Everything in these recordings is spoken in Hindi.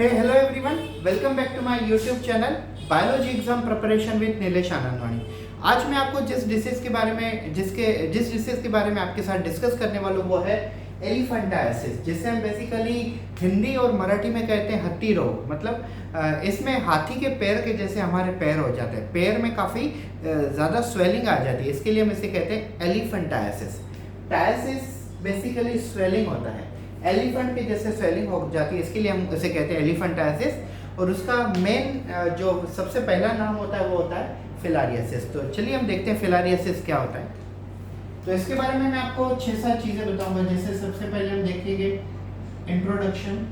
Hey hello everyone, welcome back to my YouTube channel biology exam preparation with Nilesh Anandwani. आज मैं आपको जिस डिसीज के बारे में आपके साथ डिस्कस करने वाला हूं वो है एलिफेंटाइसिस, जिसे हम बेसिकली हिंदी और मराठी में कहते हैं हत्ती रोग। मतलब इसमें हाथी के पैर के जैसे हमारे पैर हो जाते हैं, पैर में काफ़ी ज़्यादा स्वेलिंग आ जाती है, इसके लिए हम इसे कहते हैं एलिफेंटाइसिस। टाइसिस बेसिकली स्वेलिंग होता है, एलिफेंट के जैसे स्वेलिंग हो जाती है, इसके लिए हम इसे कहते हैं एलिफेंटाइसिस। और उसका मेन जो सबसे पहला नाम होता है वो होता है फिलारियासिस। तो चलिए हम देखते हैं फिलारियासिस क्या होता है। तो इसके बारे में मैं आपको 6-7 चीज़ें बताऊंगा। जैसे सबसे पहले हम देखेंगे इंट्रोडक्शन,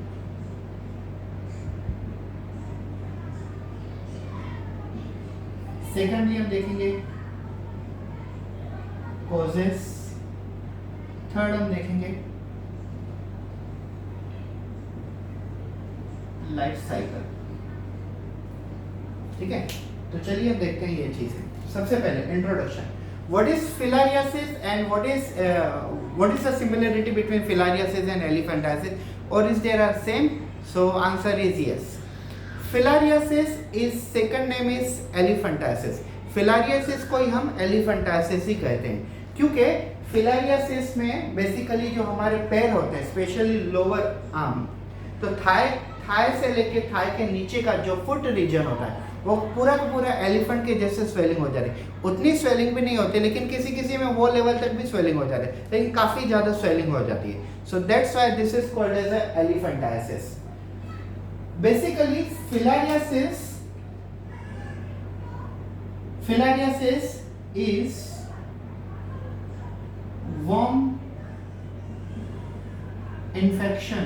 सेकेंडली हम देखेंगे कॉजेस, थर्ड हम देखेंगे लाइफ साइकिल। ठीक है, तो चलिए हम देखते हैं ये चीजें। सबसे पहले introduction, what is filariasis and what is the similarity between filariasis and elephantiasis, or is there are same? So answer is yes. Filariasis is second name is elephantiasis. Filariasis को ही हम एलिफेंटाइसिस ही कहते हैं, क्योंकि फिलारियासिस में बेसिकली जो हमारे पैर होते हैं, स्पेशली लोअर आर्म, तो थाई से लेके थाई के नीचे का जो फुट रीजन होता है वो पूरा का पूरा एलिफेंट के जैसे स्वेलिंग हो जा रही है। उतनी स्वेलिंग भी नहीं होती, लेकिन किसी किसी में वो लेवल तक भी स्वेलिंग हो जाती है, लेकिन काफी ज्यादा स्वेलिंग हो जाती है। So that's why this is called as elephantiasis. Basically filariasis is worm infection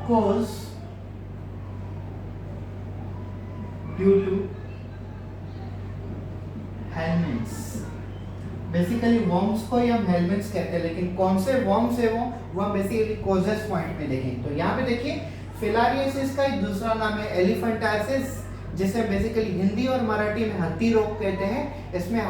caused due to helminths। Basically worms को ही हम हेलमिंथ्स कहते हैं, लेकिन कौन से वर्म्स है वो हम बेसिकली कॉजेस पॉइंट में देखेंगे। तो यहाँ पे देखिए फिलारियासिस का एक दूसरा नाम है एलिफेंटाइसिस, जिसे बेसिकली हिंदी और मराठी में हत्ती रोग कहते हैं। इसमें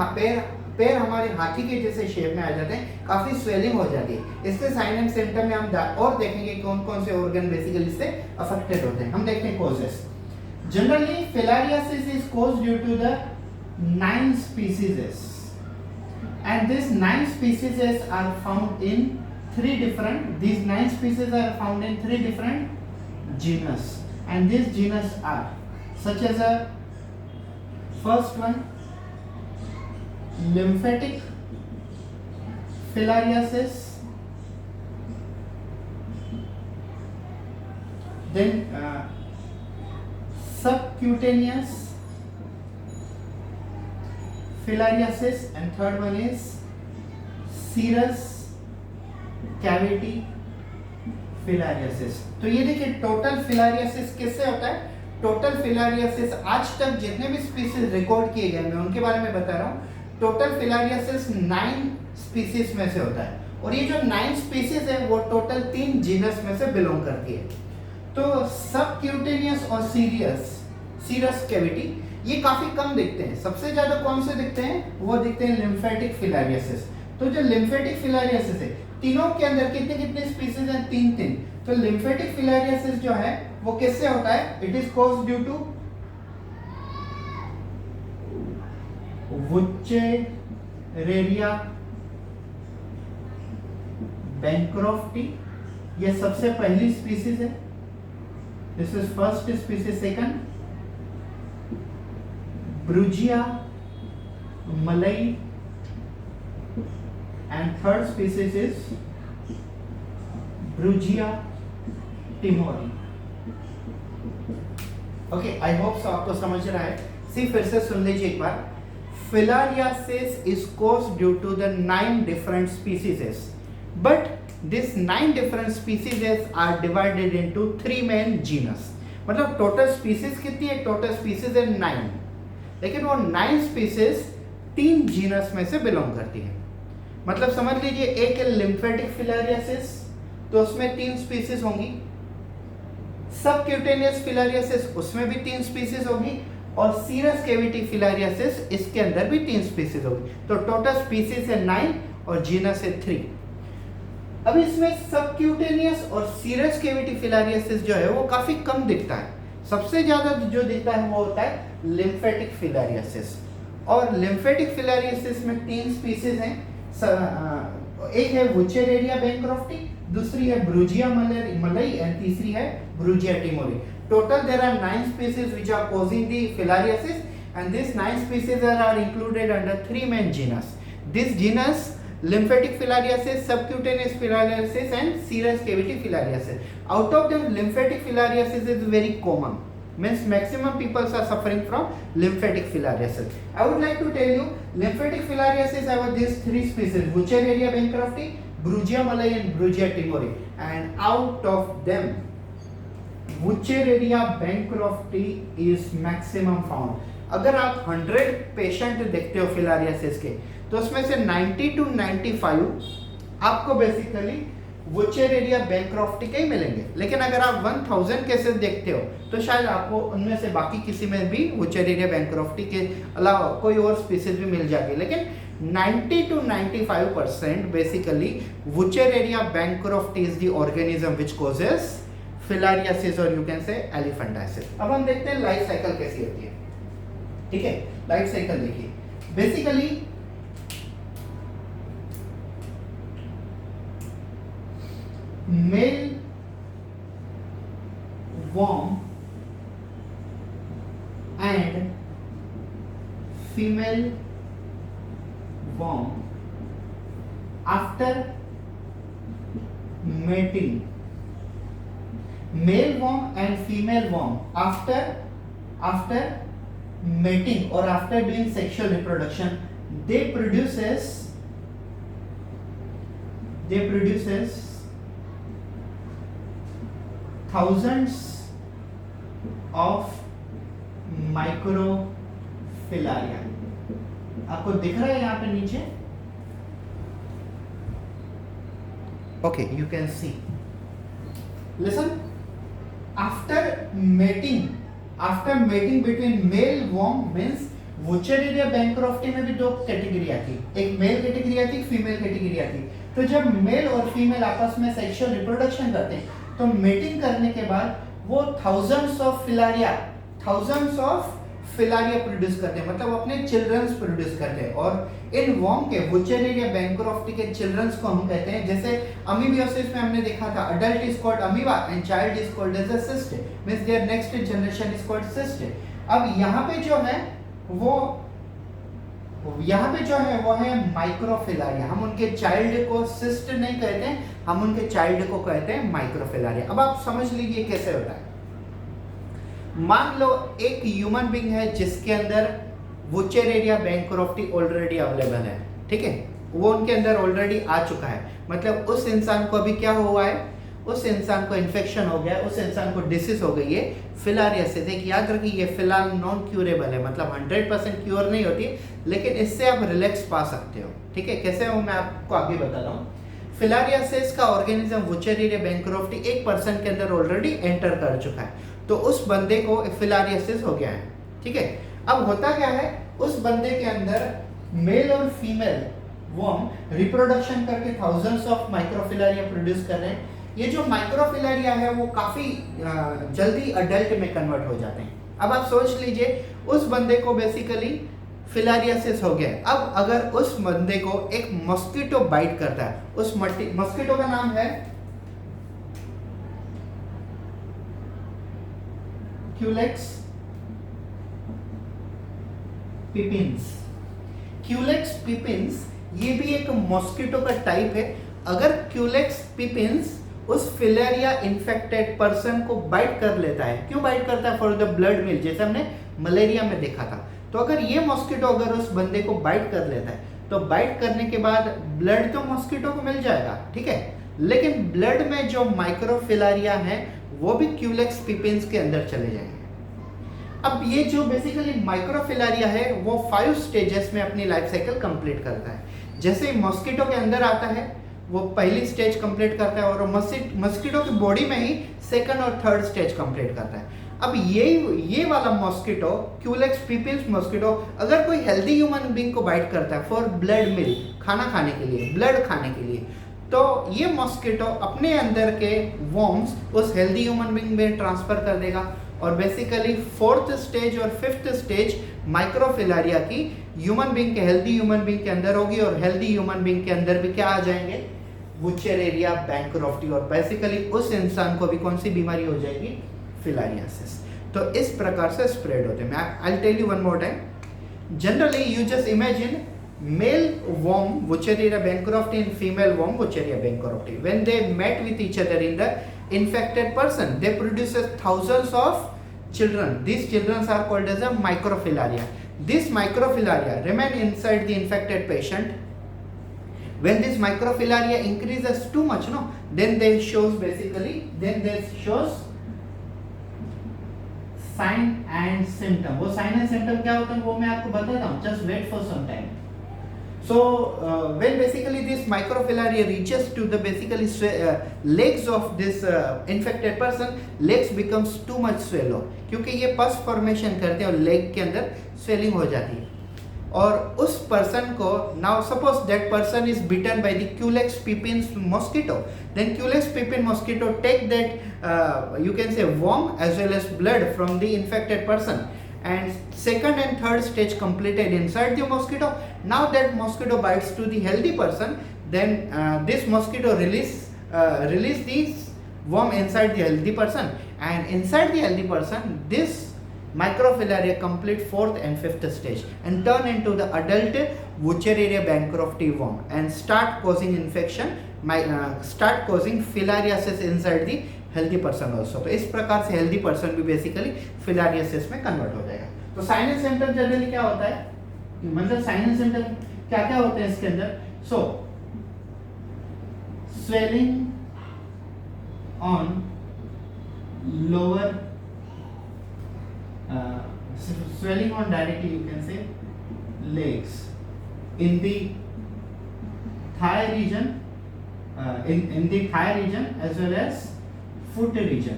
पैर हमारे हाथी के जैसे शेप में आ जाते हैं, काफी स्वेलिंग हो जाती है। इसके साइन एंड सिम्टम में हम और देखेंगे कौन कौन से ऑर्गन बेसिकली इससे अफेक्टेड होते हैं। हम देखते हैं causes. Generally filariasis is caused due to the 9 species, and these 9 species are found in 3 different genus, and these genus are such as a first one lymphatic filariasis, then subcutaneous filariasis, and third one is serous cavity filariasis। तो ये देखिए टोटल फिलारियासिस किससे होता है। टोटल फिलारियासिस आज तक जितने भी स्पीसीज रिकॉर्ड किए गए मैं उनके बारे में बता रहा हूँ। टोटल फिलारियासिस 9 स्पीसीज में से होता है, और ये जो 9 स्पीसीज है वो टोटल 3 जीनस में से बिलोंग करती है। तो सबक्यूटेनियस और सीरस कैविटी ये काफी कम दिखते हैं। सबसे ज्यादा कौन से दिखते हैं? वो दिखते हैं लिम्फेटिक फिलारियासिस। तो जो लिम्फेटिक फिलारियासिस है, तीनों के अंदर कितने स्पीसीज हैं? 3। तो लिम्फेटिक फिलारियासिस जो है वो किससे होता है? It is caused due to Wuchereria bancrofti, ये सबसे पहली स्पीसीज है। This is first species. Second Brugia malayi, and third species is Brugia timori। Okay, I hope so आपको समझ रहा है। फिर से सुन लीजिए एक बार। Filariasis is caused due to the 9 different species, but these 9 different species are divided into 3 main genus। मतलब टोटल स्पीसीज कितनी है? टोटल स्पीसीज है 9, लेकिन वो 9 स्पीसीज 3 जीनस में से बिलोंग करती है। मतलब समझ लीजिए एक है लिम्फेटिक फिलारियासिस, तो उसमें 3 स्पीसीज होंगी। सबक्यूटेनियस फिलारियासिस उसमें भी 3 स्पीसीज होगी, और सीरस कैविटी फिलारियासिस इसके अंदर भी 3 स्पीसीज होगी। तो टोटल स्पीसीज है 9 और जीनस है 3। अब इसमें सबक्यूटेनियस और सीरस कैविटी फिलारियासिस जो है वो काफी कम दिखता है। सबसे ज्यादा जो दिखता है वो होता है लिम्फेटिक फिलारियासिस। और लिम्फेटिक फिलारियासिस में 3 स्पीसीज हैं। एक है वुचेरेरिया बैंक्रॉफ्टी, दूसरी है ब्रूजिया मलई एंड तीसरी है Brugia timori. Total there are 9 species which are causing the filariasis, and these 9 species are included under 3 main genus. This genus lymphatic filariasis, subcutaneous filariasis and serous cavity filariasis. Out of them lymphatic filariasis is very common, means maximum people are suffering from lymphatic filariasis. I would like to tell you lymphatic filariasis have these 3 species: Wuchereria bancrofti, Brugia malai and Brugia timori. And out of them Wuchereria bancrofti is maximum found. अगर आप 100 पेशेंट देखते हो फिलारियासिस के तो उसमें से 90 to 95 आपको बेसिकली वुचेरेरिया बैंक्रॉफ्टी के ही मिलेंगे। लेकिन अगर आप 1000 केसेस देखते हो तो शायद आपको उनमें से बाकी किसी में भी वुचेरेरिया बैंक्रॉफ्टी के अलावा कोई और स्पीसीज भी मिल जाएगी। लेकिन 90 to 95% basically Wuchereria bancrofti is the organism which causes filariasis or you can say elephantiasis. अब हम देखते हैं लाइफ साइकिल कैसी होती है। ठीक है, लाइफ साइकिल देखिए। Basically mail worm and female worm after mating, male worm and female worm after mating or after doing sexual reproduction, they produces thousands of microfilaria. आपको दिख रहा है यहाँ पे नीचे? Okay, you can see. Listen. After mating between male worm means Wuchereria bancrofti में भी 2 कैटेगरी आती, एक मेल कैटेगरी आती, फीमेल कैटेगरी आती। तो जब मेल और फीमेल आपस में सेक्सुअल रिप्रोडक्शन करते हैं तो मेटिंग करने के बाद वो थाउजेंड्स ऑफ फिलारिया प्रोड्यूस करते हैं, मतलब अपने चिल्ड्रंस प्रोड्यूस करते हैं। और इन वर्म के वुचेरेरिया बैंक्रॉफ्टी के चिल्ड्रंस को हम कहते हैं, जैसे अमीबियोसिस में हमने देखा था adult is called amoeba and child is called as a cyst, means their next generation is called cyst. अब यहाँ पे जो है वो है माइक्रोफिलारिया। हम उनके चाइल्ड को सिस्ट नहीं कहते हैं, हम उनके चाइल्ड को कहते हैं माइक्रोफिलारिया। अब आप समझ लीजिए कैसे होता है। मान लो एक ह्यूमन बीइंग है जिसके अंदर वुचेरेरिया बैंक्रॉफ्टी ऑलरेडी अवेलेबल है, ठीक है, वो उनके अंदर ऑलरेडी आ चुका है, मतलब उस इंसान को अभी क्या हुआ है, उस इंसान को इन्फेक्शन हो गया, उस इंसान को डिसीज हो गई है फिलारियासिस। एक याद रखिए ये फिलहाल नॉन क्यूरेबल है, मतलब 100% क्योर नहीं होती, लेकिन इससे आप रिलैक्स पा सकते हो। ठीक है, कैसे हो मैं आपको आगे बताता हूँ। फिलारियासिस का ऑर्गेनिज्म वुचेरेरिया बैंक्रॉफ्टी एक पर्सन के अंदर ऑलरेडी एंटर कर चुका है, तो उस बंदे को फिलारियासिस हो गया है। ठीक है, अब होता क्या है, उस बंदे के अंदर मेल और फीमेल वर्म रिप्रोडक्शन करके थाउजेंड्स ऑफ माइक्रोफिलारिया प्रोड्यूस कर रहे हैं। ये जो माइक्रोफिलारिया है वो काफी जल्दी अडल्ट में कन्वर्ट हो जाते हैं। अब आप सोच लीजिए उस बंदे को बेसिकली फिलारियासिस हो गया है। अब अगर उस बंदे को एक मस्कीटो बाइट करता है, उस मस्कीटो का नाम है क्यूलेक्स पिपिन्स। क्यूलेक्स पिपिन्स ये भी एक मॉस्किटो का टाइप है। अगर क्यूलेक्स पिपिन्स उस फिलारिया इन्फेक्टेड पर्सन को बाइट कर लेता है, क्यों बाइट करता है? फॉर द ब्लड मिल, जैसे हमने मलेरिया में देखा था। तो अगर ये मॉस्किटो अगर उस बंदे को बाइट कर लेता है तो बाइट करने के बाद ब्लड तो मॉस्किटो को मिल जाएगा, ठीक है, लेकिन ब्लड में जो माइक्रोफिलारिया है वो भी क्यूलेक्स पिपिन्स के अंदर चले जाएंगे। अब ये जो बेसिकली माइक्रोफिलारिया है वो 5 स्टेजेस में अपनी लाइफ साइकिल कंप्लीट करता है। जैसे मॉस्किटो के अंदर आता है वो पहली स्टेज कंप्लीट करता है और मॉस्किटो की बॉडी में ही सेकंड और थर्ड स्टेज कंप्लीट करता है। अब ये वाला मॉस्किटो क्यूलेक्स पिपिन्स मॉस्किटो अगर कोई हेल्दी ह्यूमन बीइंग को बाइट करता है फॉर ब्लड मिल, खाना खाने के लिए, ब्लड खाने के लिए, तो ये मॉस्किटो अपने अंदर के वॉर्म्स उस हेल्दी ह्यूमन बीइंग में ट्रांसफर कर देगा और बेसिकली फोर्थ स्टेज और फिफ्थ स्टेज माइक्रोफिलारिया की ह्यूमन बीइंग के हेल्दी ह्यूमन बीइंग के अंदर होगी और हेल्दी ह्यूमन बीइंग के अंदर भी क्या आ जाएंगे, वुचेरेरिया बैंकरॉफ्टी, और बेसिकली उस इंसान को भी कौन सी बीमारी हो जाएगी, फिलारियासिस। तो इस प्रकार से स्प्रेड होते हैं। मैं I tell you one more time. Generally you just imagine male worm Wuchereria bancrofti and female worm Wuchereria bancrofti, when they met with each other in the infected person, they produces thousands of children. These children are called as a microfilaria. This microfilaria remain inside the infected patient. When this microfilaria increases too much, no, then they shows sign and symptom. वो sign and symptom क्या होता है वो मैं आपको बताता हूँ, just wait for some time. So when basically this microfilaria reaches to the basically legs of this infected person, legs becomes too much swellow, क्योंकि ये pus formation करते हैं और leg के अंदर swelling हो जाती है। और उस person को, now suppose that person is bitten by the Culex pipiens mosquito, then Culex pipiens mosquito take that you can say worm as well as blood from the infected person, and second and third stage completed inside the mosquito. Now that mosquito bites to the healthy person, then this mosquito release this worm inside the healthy person, and inside the healthy person this microfilaria complete fourth and fifth stage and turn into the adult Wuchereria bancrofti worm and start causing infection, start causing filariasis inside the healthy person also. तो इस प्रकार से हेल्दी पर्सन भी बेसिकली फिलारियासिस में कन्वर्ट हो जाएगा। तो साइन एंड सिम्टम जनरली क्या होता है, मतलब साइन एंड सिम्टम क्या क्या होते हैं इसके अंदर। So swelling on lower, swelling on directly you can say legs, in the thigh region, in the thigh region as well as foot region,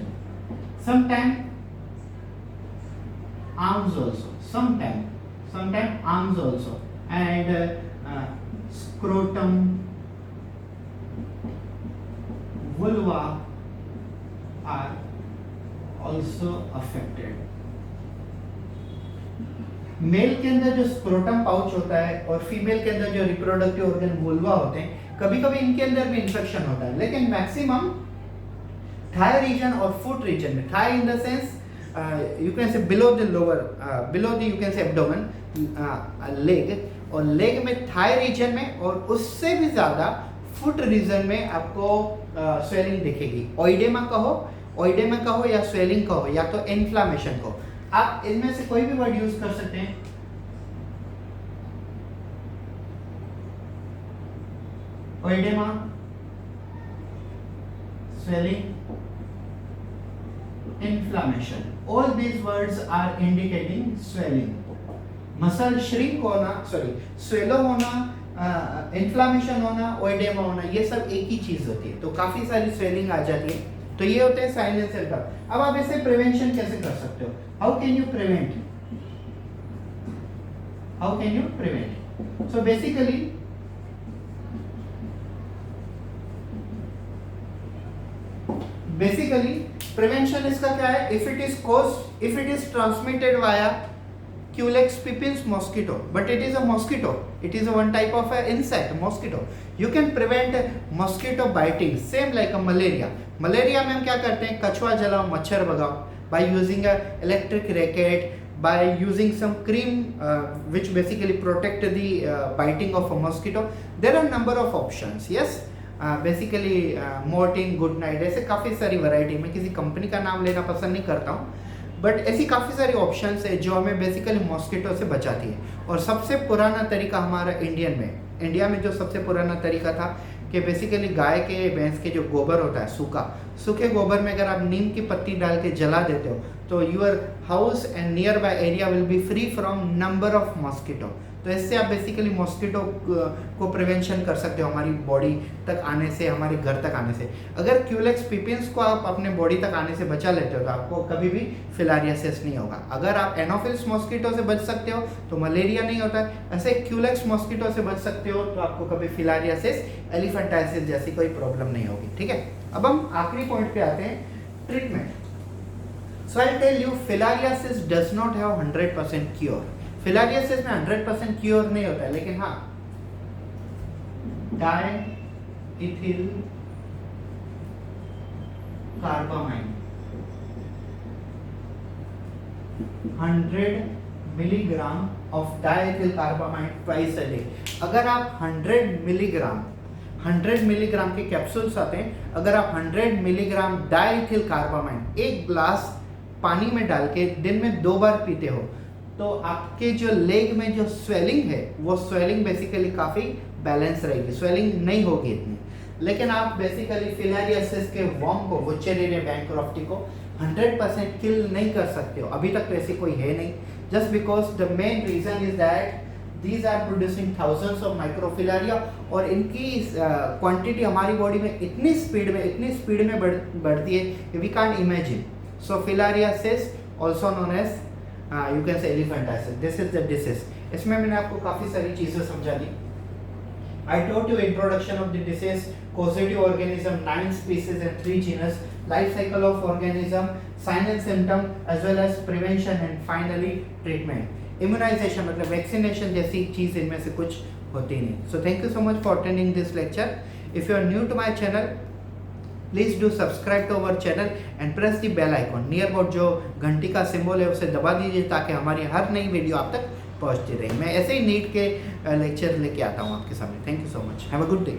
sometimes arms also, sometimes arms also, and scrotum, vulva are also affected. Male के अंदर जो स्क्रोटम पाउच होता है और फीमेल के अंदर जो रिप्रोडक्टिव ऑर्गन वुल्वा होते हैं, कभी कभी इनके अंदर भी इन्फेक्शन होता है, लेकिन मैक्सिमम थाई रीजन और फुट रीजन में, thigh in the sense you can say below the lower, below the you can say abdomen, leg, और लेग में थाई रीजन में और उससे भी ज्यादा फुट रीजन में आपको स्वेलिंग दिखेगी। ओइडेमा कहो या स्वेलिंग कहो या तो इन्फ्लामेशन कहो, आप इनमें से कोई भी वर्ड यूज कर सकते हैं। Oedema, swelling, inflammation, all these words are indicating swelling. Muscle shrink होना, स्वेलो होना, इन्फ्लामेशन होना, ओइडेमा होना, ये सब एक ही चीज होती है। तो काफी सारी स्वेलिंग आ जाती है। तो ये होते हैं साइन एंड सिम्टम। अब आप इसे प्रिवेंशन कैसे कर सकते हो? How can you prevent? So basically prevention इसका क्या है? If it is transmitted via Culex pipiens mosquito, but it is a mosquito, it is a one type of a insect, mosquito. You can prevent mosquito biting, same like a malaria में हम क्या करते हैं? कछुआ जलाओ, मच्छर भगाओ, by using a electric racket, by using some cream which basically protect the biting of a mosquito. There are number of options, yes. Basically Mortein, good night, ऐसे काफ़ी सारी वैरायटी, मैं किसी कंपनी का नाम लेना पसंद नहीं करता हूँ, बट ऐसी काफ़ी सारी ऑप्शंस है जो हमें बेसिकली मॉस्किटो से बचाती है। और सबसे पुराना तरीका हमारा इंडिया में जो सबसे पुराना तरीका था कि बेसिकली गाय के, भैंस के जो गोबर होता है, सूखे गोबर में अगर आप नीम की पत्ती डाल के जला देते हो तो your house and nearby area will be free from number of mosquito. तो इससे आप बेसिकली मॉस्किटो को प्रिवेंशन कर सकते हो हमारी बॉडी तक आने से, हमारे घर तक आने से। अगर क्यूलेक्स पिपिन्स को आप अपने बॉडी तक आने से बचा लेते हो तो आपको कभी भी फिलारियासिस नहीं होगा। अगर आप एनोफिल्स मॉस्किटो से बच सकते हो तो मलेरिया नहीं होता है, ऐसे क्यूलेक्स मॉस्किटो से बच सकते हो तो आपको कभी फिलारियासिस, एलिफेंटाइसिस जैसी कोई प्रॉब्लम नहीं होगी। ठीक है, अब हम आखिरी पॉइंट पे आते हैं, treatment. So I'll tell you, filariasis does not have 100% cure. Filariasis में 100% क्योर नहीं होता है, लेकिन हाँ diethyl carbamine 100 milligram of diethyl carbamine twice a day. अगर आप 100 मिलीग्राम के कैप्सूल्स आते हैं, अगर आप 100 मिलीग्राम डाइइथिल कार्बामाइन एक ग्लास पानी में डाल के दिन में 2 बार पीते हो तो आपके जो लेग में जो स्वेलिंग है वो स्वेलिंग बेसिकली काफ़ी बैलेंस रहेगी, स्वेलिंग नहीं होगी इतनी। लेकिन आप बेसिकली फिलारियासिस के वॉर्म को, वुचेरिया बैंक्रॉफ्टी को 100% किल नहीं कर सकते हो, अभी तक तो ऐसी कोई है नहीं, just because the main reason is that these are producing thousands of microfilaria और इनकी क्वांटिटी हमारी बॉडी में इतनी स्पीड में बढ़ती है कि we can't imagine. So filariasis, also known as you can say elephantiasis, this is the disease. इसमें मैंने आपको काफ़ी सारी चीज़ें समझा दी। I taught you introduction of the disease, causative organism, 9 species and 3 genus, life cycle of organism, sign and symptom as well as prevention and finally treatment. Immunization मतलब vaccination जैसी चीज़ इनमें से कुछ होती नहीं। So thank you so much for attending this lecture. If you are new to my channel, please do subscribe to our channel and press the bell icon near about, जो घंटी का सिंबल है उसे दबा दीजिए ताकि हमारी हर नई वीडियो आप तक पहुंचती रहे। मैं ऐसे ही नीट के लेक्चर लेके आता हूं आपके सामने। Thank you so much, have a good day.